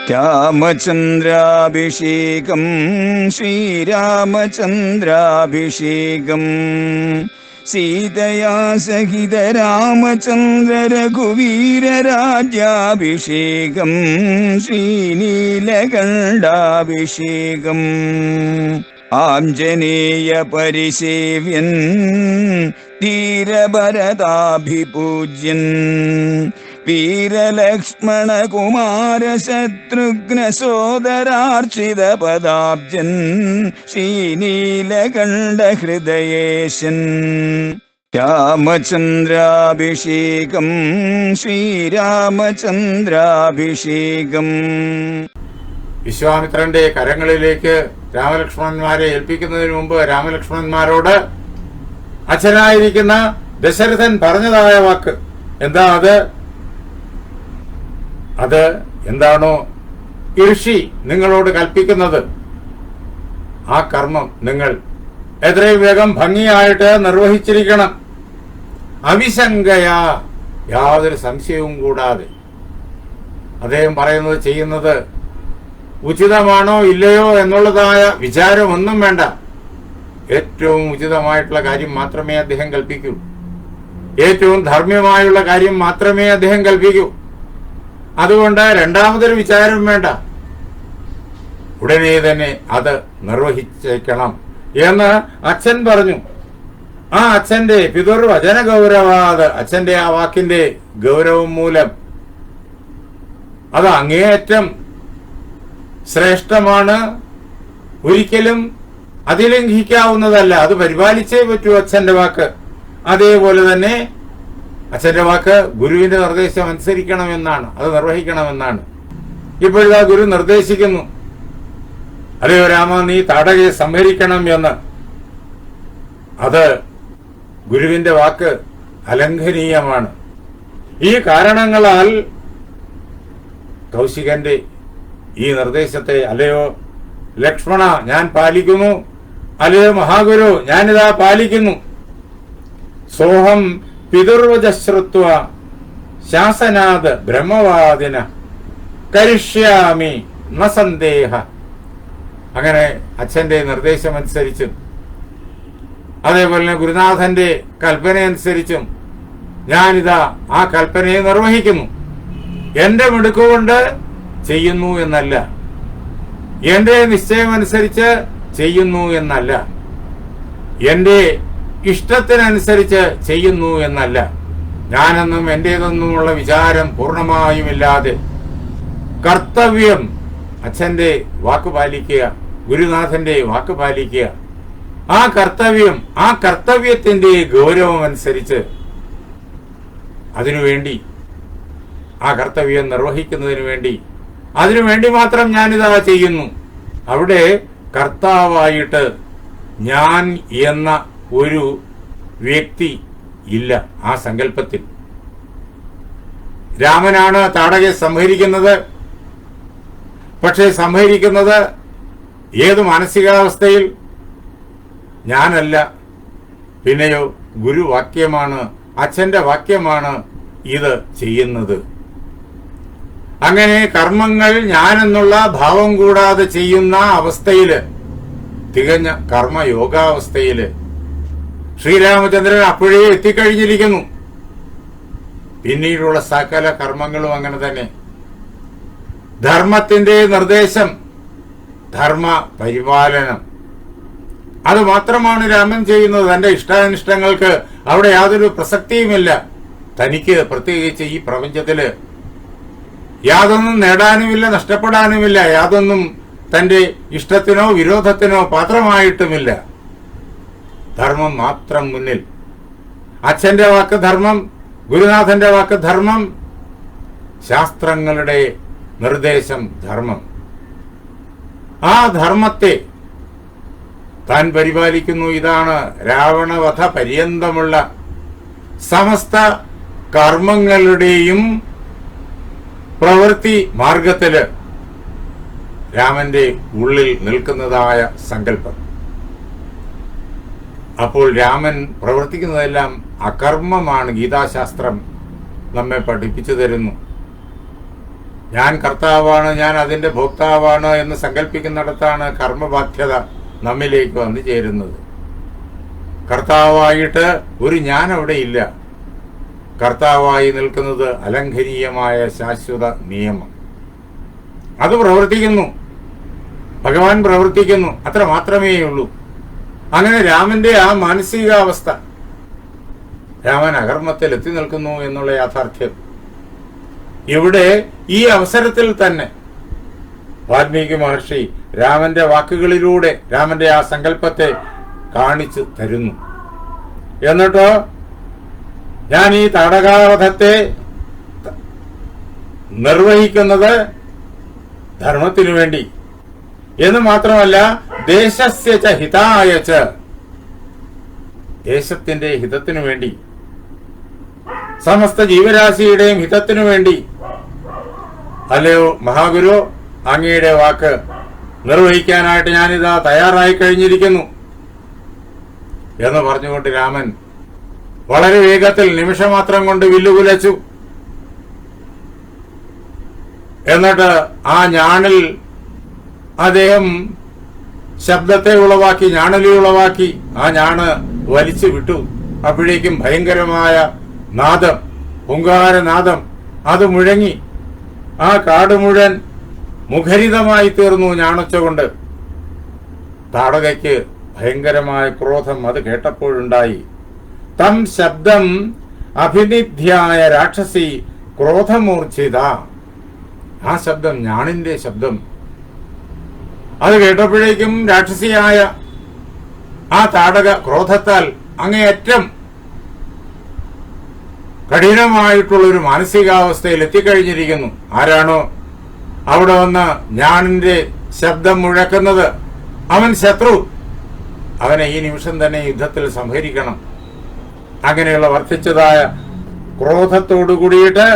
രാമചന്ദ്രാഭിഷേകം ശ്രീരാമചന്ദ്രാഭിഷേകം സീതയാ സഹിത രാമചന്ദ്ര രഘുവീരരാജ്യാഭിഷേകം ശ്രീനീലകണ്ഠാഭിഷേകം ആഞ്ജനേയ പരിസേവ്യൻ ധീരഭരതാഭിപൂജ്യൻ വീരലക്ഷ്മണ കുമാര ശത്രുഘ്ന സോദരാർച്ചിത പദാബ്ജൻ ശ്രീനീലകണ്ഠ ഹൃദയേശൻ രാമചന്ദ്രാഭിഷേകം ശ്രീരാമചന്ദ്രാഭിഷേകം. വിശ്വാമിത്രന്റെ കരങ്ങളിലേക്ക് രാമലക്ഷ്മണന്മാരെ ഏൽപ്പിക്കുന്നതിന് മുമ്പ് രാമലക്ഷ്മണന്മാരോട് അച്ഛനായിരിക്കുന്ന ദശരഥൻ പറഞ്ഞതായ വാക്ക് എന്താ? അത് എന്താണോ ഋഷി നിങ്ങളോട് കൽപ്പിക്കുന്നത് ആ കർമ്മം നിങ്ങൾ എത്രയും വേഗം ഭംഗിയായിട്ട് നിർവഹിച്ചിരിക്കണം. അവിശങ്കയാ, യാതൊരു സംശയവും കൂടാതെ. അദ്ദേഹം പറയുന്നത് ചെയ്യുന്നത് ഉചിതമാണോ ഇല്ലയോ എന്നുള്ളതായ വിചാരമൊന്നും വേണ്ട. ഏറ്റവും ഉചിതമായിട്ടുള്ള കാര്യം മാത്രമേ അദ്ദേഹം കൽപ്പിക്കൂ. ഏറ്റവും ധർമ്മ്യമായുള്ള കാര്യം മാത്രമേ അദ്ദേഹം കൽപ്പിക്കൂ. അതുകൊണ്ട് രണ്ടാമതൊരു വിചാരം വേണ്ട, ഉടനെ തന്നെ അത് നിർവഹിച്ചേക്കണം എന്ന് അച്ഛൻ പറഞ്ഞു. ആ അച്ഛന്റെ പിതൃവചന ഗൗരവാത്, അച്ഛന്റെ ആ വാക്കിന്റെ ഗൗരവം മൂലം അത് അങ്ങേയറ്റം ശ്രേഷ്ഠമാണ്, ഒരിക്കലും അതിലംഘിക്കാവുന്നതല്ല. അത് പരിപാലിച്ചേ പറ്റൂ അച്ഛന്റെ വാക്ക്. അതേപോലെ തന്നെ അച്ഛന്റെ വാക്ക് ഗുരുവിന്റെ നിർദ്ദേശം അനുസരിക്കണമെന്നാണ്, അത് നിർവഹിക്കണമെന്നാണ്. ഇപ്പോഴിതാ ഗുരു നിർദ്ദേശിക്കുന്നു, അല്ലയോ രാമ, നീ താടകയെ സംഹരിക്കണം എന്ന്. അത് ഗുരുവിന്റെ വാക്ക് അലംഘനീയമാണ്. ഈ കാരണങ്ങളാൽ കൗശികന്റെ ഈ നിർദ്ദേശത്തെ അല്ലയോ ലക്ഷ്മണ ഞാൻ പാലിക്കുന്നു, അല്ലയോ മഹാഗുരു ഞാനിതാ പാലിക്കുന്നു. സോഹം പിതൃവചശ്രുത്വ ശാസനാത് ബ്രഹ്മവാദിന കരിഷ്യാമി ന സന്ദേഹ. അങ്ങനെ അച്ഛന്റെ നിർദ്ദേശമനുസരിച്ചും അതേപോലെ തന്നെ ഗുരുനാഥന്റെ കൽപ്പനയനുസരിച്ചും ഞാനിതാ ആ കൽപ്പനയെ നിർവഹിക്കുന്നു. എന്റെ മിടുക്കുകൊണ്ട് ചെയ്യുന്നു എന്നല്ല, എന്റെ നിശ്ചയമനുസരിച്ച് ചെയ്യുന്നു എന്നല്ല, എന്റെ ഇഷ്ടത്തിനനുസരിച്ച് ചെയ്യുന്നു എന്നല്ല. ഞാനെന്നും എന്റേതെന്നുമുള്ള വിചാരം പൂർണ്ണമായുമില്ലാതെ കർത്തവ്യം, അച്ഛന്റെ വാക്ക് പാലിക്കുക, ഗുരുനാഥന്റെ വാക്ക് പാലിക്കുക. ആ കർത്തവ്യം, ആ കർത്തവ്യത്തിന്റെ ഗൗരവം അനുസരിച്ച് അതിനുവേണ്ടി, ആ കർത്തവ്യം നിർവഹിക്കുന്നതിന് വേണ്ടി, അതിനുവേണ്ടി മാത്രം ഞാനിതാ ചെയ്യുന്നു. അവിടെ കർത്താവായിട്ട് ഞാൻ എന്ന ഒരു വ്യക്തി ഇല്ല. ആ സങ്കല്പത്തിൽ രാമനാണ് താടകയെ സംഹരിക്കുന്നത്. പക്ഷെ സംഹരിക്കുന്നത് ഏത് മാനസികാവസ്ഥയിൽ? ഞാനല്ല, പിന്നെയോ ഗുരുവാക്യമാണ്, അച്ഛന്റെ വാക്യമാണ് ഇത് ചെയ്യുന്നത്. അങ്ങനെ കർമ്മങ്ങൾ ഞാനെന്നുള്ള ഭാവം കൂടാതെ ചെയ്യുന്ന അവസ്ഥയില്, തികഞ്ഞ കർമ്മയോഗാവസ്ഥയില് ശ്രീരാമചന്ദ്രൻ അപ്പോഴേ എത്തിക്കഴിഞ്ഞിരിക്കുന്നു. പിന്നീടുള്ള സകല കർമ്മങ്ങളും അങ്ങനെ തന്നെ. ധർമ്മത്തിന്റെ നിർദ്ദേശം, ധർമ്മ പരിപാലനം, അത് മാത്രമാണ് രാമൻ ചെയ്യുന്നത്. തന്റെ ഇഷ്ടാനിഷ്ടങ്ങൾക്ക് അവിടെ യാതൊരു പ്രസക്തിയുമില്ല. തനിക്ക് പ്രത്യേകിച്ച് ഈ പ്രപഞ്ചത്തില് യാതൊന്നും നേടാനുമില്ല, നഷ്ടപ്പെടാനുമില്ല. യാതൊന്നും തന്റെ ഇഷ്ടത്തിനോ വിരോധത്തിനോ പാത്രമായിട്ടുമില്ല. ധർമ്മം മാത്രം മുന്നിൽ. അച്ഛന്റെ വാക്ക് ധർമ്മം, ഗുരുനാഥന്റെ വാക്ക് ധർമ്മം, ശാസ്ത്രങ്ങളുടെ നിർദ്ദേശം ധർമ്മം. ആ ധർമ്മത്തെ താൻ പരിപാലിക്കുന്നു. ഇതാണ് രാവണവധ പര്യന്തമുള്ള സമസ്ത കർമ്മങ്ങളുടെയും പ്രവൃത്തി മാർഗത്തില് രാമന്റെ ഉള്ളിൽ നിൽക്കുന്നതായ സങ്കല്പം. അപ്പോൾ രാമൻ പ്രവർത്തിക്കുന്നതെല്ലാം അകർമ്മമാണ്. ഗീതാശാസ്ത്രം നമ്മെ പഠിപ്പിച്ചു തരുന്നു. ഞാൻ കർത്താവാണ്, ഞാൻ അതിന്റെ ഭോക്താവാണ് എന്ന് സങ്കല്പിക്കുന്നിടത്താണ് കർമ്മബാധ്യത നമ്മിലേക്ക് വന്നു ചേരുന്നത്. കർത്താവായിട്ട് ഒരു ഞാൻ അവിടെ ഇല്ല. കർത്താവായി നിൽക്കുന്നത് അലംഘനീയമായ ശാശ്വത നിയമം. അത് പ്രവർത്തിക്കുന്നു, ഭഗവാൻ പ്രവർത്തിക്കുന്നു, അത്ര മാത്രമേ ഉള്ളൂ. അങ്ങനെ രാമന്റെ ആ മാനസികാവസ്ഥ, രാമൻ അകർമ്മത്തിൽ എത്തി നിൽക്കുന്നു എന്നുള്ള യാഥാർത്ഥ്യം ഇവിടെ ഈ അവസരത്തിൽ തന്നെ വാൽമീകി മഹർഷി രാമന്റെ വാക്കുകളിലൂടെ രാമന്റെ ആ സങ്കല്പത്തെ കാണിച്ചു തരുന്നു. എന്നിട്ടോ ഞാൻ ഈ താടകാവധത്തെ നിർവഹിക്കുന്നത് ധർമ്മത്തിനു വേണ്ടി എന്ന് മാത്രമല്ല, ദേശസ്യ ച ഹിതായ ച, ദേശത്തിന്റെ ഹിതത്തിനു വേണ്ടി, സമസ്ത ജീവരാശിയുടെയും ഹിതത്തിനു വേണ്ടി. അല്ലയോ മഹാഗുരു, അങ്ങയുടെ വാക്ക് നിർവഹിക്കാനായിട്ട് ഞാനിതാ തയ്യാറായി കഴിഞ്ഞിരിക്കുന്നു എന്ന് പറഞ്ഞുകൊണ്ട് രാമൻ വളരെ വേഗത്തിൽ നിമിഷമാത്രം കൊണ്ട് വില്ലുകുലച്ചു. എന്നിട്ട് ആ ഞാണിൽ അദ്ദേഹം ശബ്ദത്തെ ഉളവാക്കി, ഞാണലി ഉളവാക്കി. ആ ഞാണ് വലിച്ചു വിട്ടു. അപ്പോഴേക്കും ഭയങ്കരമായ നാദം, ഹുങ്കാരനാദം അത് മുഴങ്ങി. ആ കാട് മുഴുവൻ മുഖരിതമായി തീർന്നു ഞാണൊച്ച കൊണ്ട്. താടകയ്ക്ക് ഭയങ്കരമായ ക്രോധം അത് കേട്ടപ്പോഴുണ്ടായി. തം ശബ്ദം അഭിനിധ്യായ രാക്ഷസി ക്രോധമൂർച്ഛിത. ആ ശബ്ദം, ഞാണിന്റെ ശബ്ദം, അത് കേട്ടപ്പോഴേക്കും രാക്ഷസിയായ ആ താടക ക്രോധത്താൽ അങ്ങേയറ്റം കഠിനമായിട്ടുള്ളൊരു മാനസികാവസ്ഥയിൽ എത്തിക്കഴിഞ്ഞിരിക്കുന്നു. ആരാണോ അവിടെ വന്ന് ഞാണിന്റെ ശബ്ദം മുഴക്കുന്നത്, അവൻ ശത്രു. അവനെ ഈ നിമിഷം തന്നെ യുദ്ധത്തിൽ സംഹരിക്കണം. അങ്ങനെയുള്ള വർദ്ധിച്ചതായ ക്രോധത്തോടു കൂടിയിട്ട്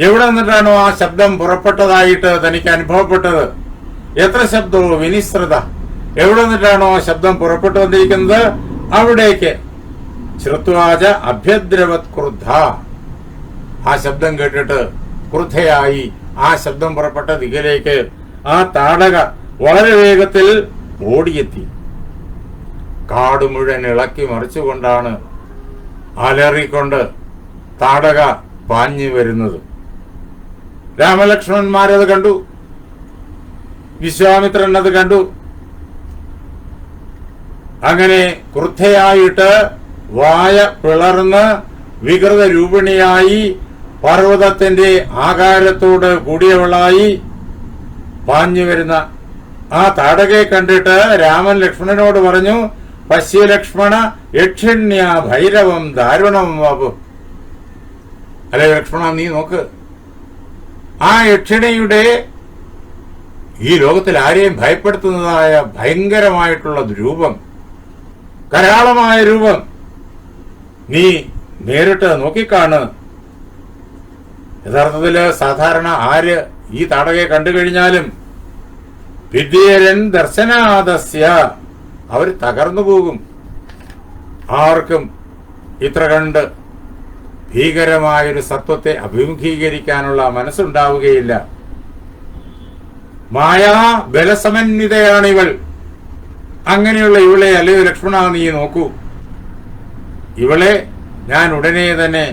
എവിടെ നിന്നിട്ടാണോ ആ ശബ്ദം പുറപ്പെട്ടതായിട്ട് തനിക്ക് അനുഭവപ്പെട്ടത്, എത്ര ശബ്ദവും വിനിശ്രുത, എവിടെ നിന്നിട്ടാണോ ആ ശബ്ദം പുറപ്പെട്ടു വന്നിരിക്കുന്നത് അവിടേക്ക് ശ്രുത്വാച അഭ്യദ്രവത് ക്രുദ്ധ, ആ ശബ്ദം കേട്ടിട്ട് ക്രുദ്ധയായി ആ ശബ്ദം പുറപ്പെട്ട ദിക്കിലേക്ക് ആ താടക വളരെ വേഗത്തിൽ ഓടിയെത്തി. കാട് മുഴുവൻ ഇളക്കി മറിച്ചുകൊണ്ടാണ് അലറിക്കൊണ്ട് താടക പാഞ്ഞു വരുന്നത്. രാമലക്ഷ്മണന്മാരത് കണ്ടു, വിശ്വാമിത്രൻ അത് കണ്ടു. അങ്ങനെ ക്രുദ്ധയായിട്ട് വായ പിളർന്ന് വികൃത രൂപിണിയായി പർവ്വതത്തിന്റെ ആകാരത്തോട് കൂടിയവളായി പാഞ്ഞു വരുന്ന ആ താടകയെ കണ്ടിട്ട് രാമൻ ലക്ഷ്മണനോട് പറഞ്ഞു, പശ്യ ലക്ഷ്മണ യക്ഷിണ്യ ഭൈരവം ദാരുണം വാപു. അല്ലെ ലക്ഷ്മണ, നീ നോക്ക്, ആ യക്ഷിണിയുടെ ഈ ലോകത്തിൽ ആരെയും ഭയപ്പെടുത്തുന്നതായ ഭയങ്കരമായിട്ടുള്ള രൂപം, കരാളമായ രൂപം നീ നേരിട്ട് നോക്കിക്കാണ്. യഥാർത്ഥത്തില് സാധാരണ ആര് ഈ താടകയെ കണ്ടു കഴിഞ്ഞാലും വിദ്യേരൻ ദർശനാദസ്യ, അവർ തകർന്നു പോകും. ആർക്കും ഇത്ര കണ്ട് ഭീകരമായൊരു സത്വത്തെ അഭിമുഖീകരിക്കാനുള്ള മനസ്സുണ്ടാവുകയില്ല. മായാ ബലസമന്വിതയാണിവൾ. അങ്ങനെയുള്ള ഇവളെ അല്ലയോ ലക്ഷ്മണ നീ നോക്കൂ, ഇവളെ ഞാൻ ഉടനെ തന്നെ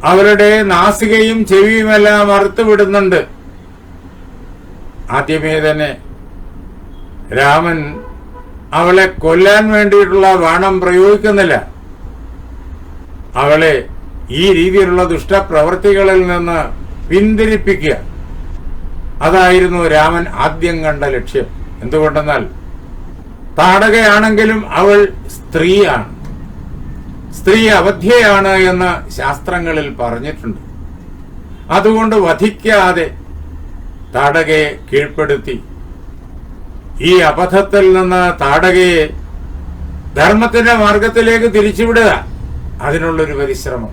അവരുടെ നാസികയും ചെവിയുമെല്ലാം അറുത്തുവിടുന്നുണ്ട്. ആദ്യമേ തന്നെ രാമൻ അവളെ കൊല്ലാൻ വേണ്ടിയിട്ടുള്ള ബാണം പ്രയോഗിക്കുന്നില്ല. അവളെ ഈ രീതിയിലുള്ള ദുഷ്ടപ്രവൃത്തികളിൽ നിന്ന് പിന്തിരിപ്പിക്കുക, അതായിരുന്നു രാമൻ ആദ്യം കണ്ട ലക്ഷ്യം. എന്തുകൊണ്ടെന്നാൽ താടകയാണെങ്കിലും അവൾ സ്ത്രീയാണ്, സ്ത്രീ അവധ്യയാണ് എന്ന് ശാസ്ത്രങ്ങളിൽ പറഞ്ഞിട്ടുണ്ട്. അതുകൊണ്ട് വധിക്കാതെ താടകയെ കീഴ്പ്പെടുത്തി ഈ അബദ്ധത്തിൽ നിന്ന് താടകയെ ധർമ്മത്തിന്റെ മാർഗത്തിലേക്ക് തിരിച്ചുവിടുക, അതിനുള്ളൊരു പരിശ്രമം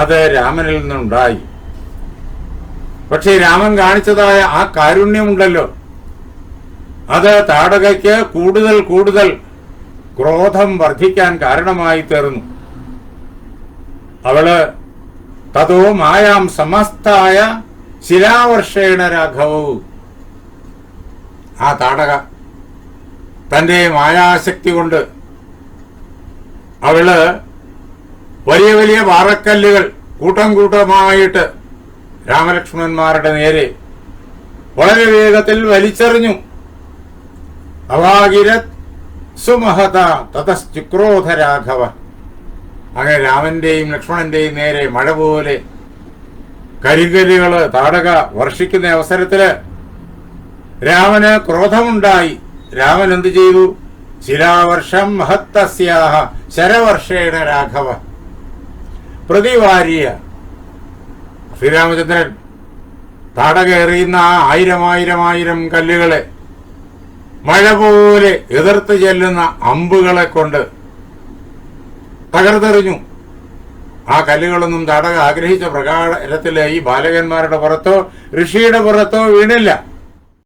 അത് രാമനിൽ നിന്നുണ്ടായി. പക്ഷേ രാമൻ കാണിച്ചതായ ആ കാരുണ്യമുണ്ടല്ലോ, അത് താടകയ്ക്ക് കൂടുതൽ കൂടുതൽ ക്രോധം വർദ്ധിക്കാൻ കാരണമായി തീർന്നു. അവള് തതോ മായാം സമസ്തായ ശിലാവർഷേണ രാഘവവും. ആ താടക തന്റെ മായാശക്തി കൊണ്ട് അവള് വലിയ വലിയ പാറക്കല്ലുകൾ കൂട്ടം കൂട്ടമായിട്ട് രാമലക്ഷ്മണന്മാരുടെ നേരെ വളരെ വേഗത്തിൽ വലിച്ചെറിഞ്ഞു. അവാഗിരത് സുമഹത തതശ്ചുക്രോധ രാഘവ. അങ്ങനെ രാമന്റെയും ലക്ഷ്മണന്റെയും നേരെ മഴ പോലെ കരിങ്കല്ലുകള് താടക വർഷിക്കുന്ന അവസരത്തില് രാമന് ക്രോധമുണ്ടായി. രാമൻ എന്ത് ചെയ്തു? ശിലാവർഷം മഹത്തസ്യാഹ ശരവർഷേണ രാഘവ പ്രതിവാരിയ. ശ്രീരാമചന്ദ്രൻ താടക എറിയുന്ന ആ ആയിരം കല്ലുകളെ മഴ പോലെ എതിർത്ത് ചെല്ലുന്ന അമ്പുകളെ കൊണ്ട് തകർത്തെറിഞ്ഞു. ആ കല്ലുകളൊന്നും താടക ആഗ്രഹിച്ച പ്രകാരത്തില് ഈ ബാലകന്മാരുടെ പുറത്തോ ഋഷിയുടെ പുറത്തോ വീണില്ല.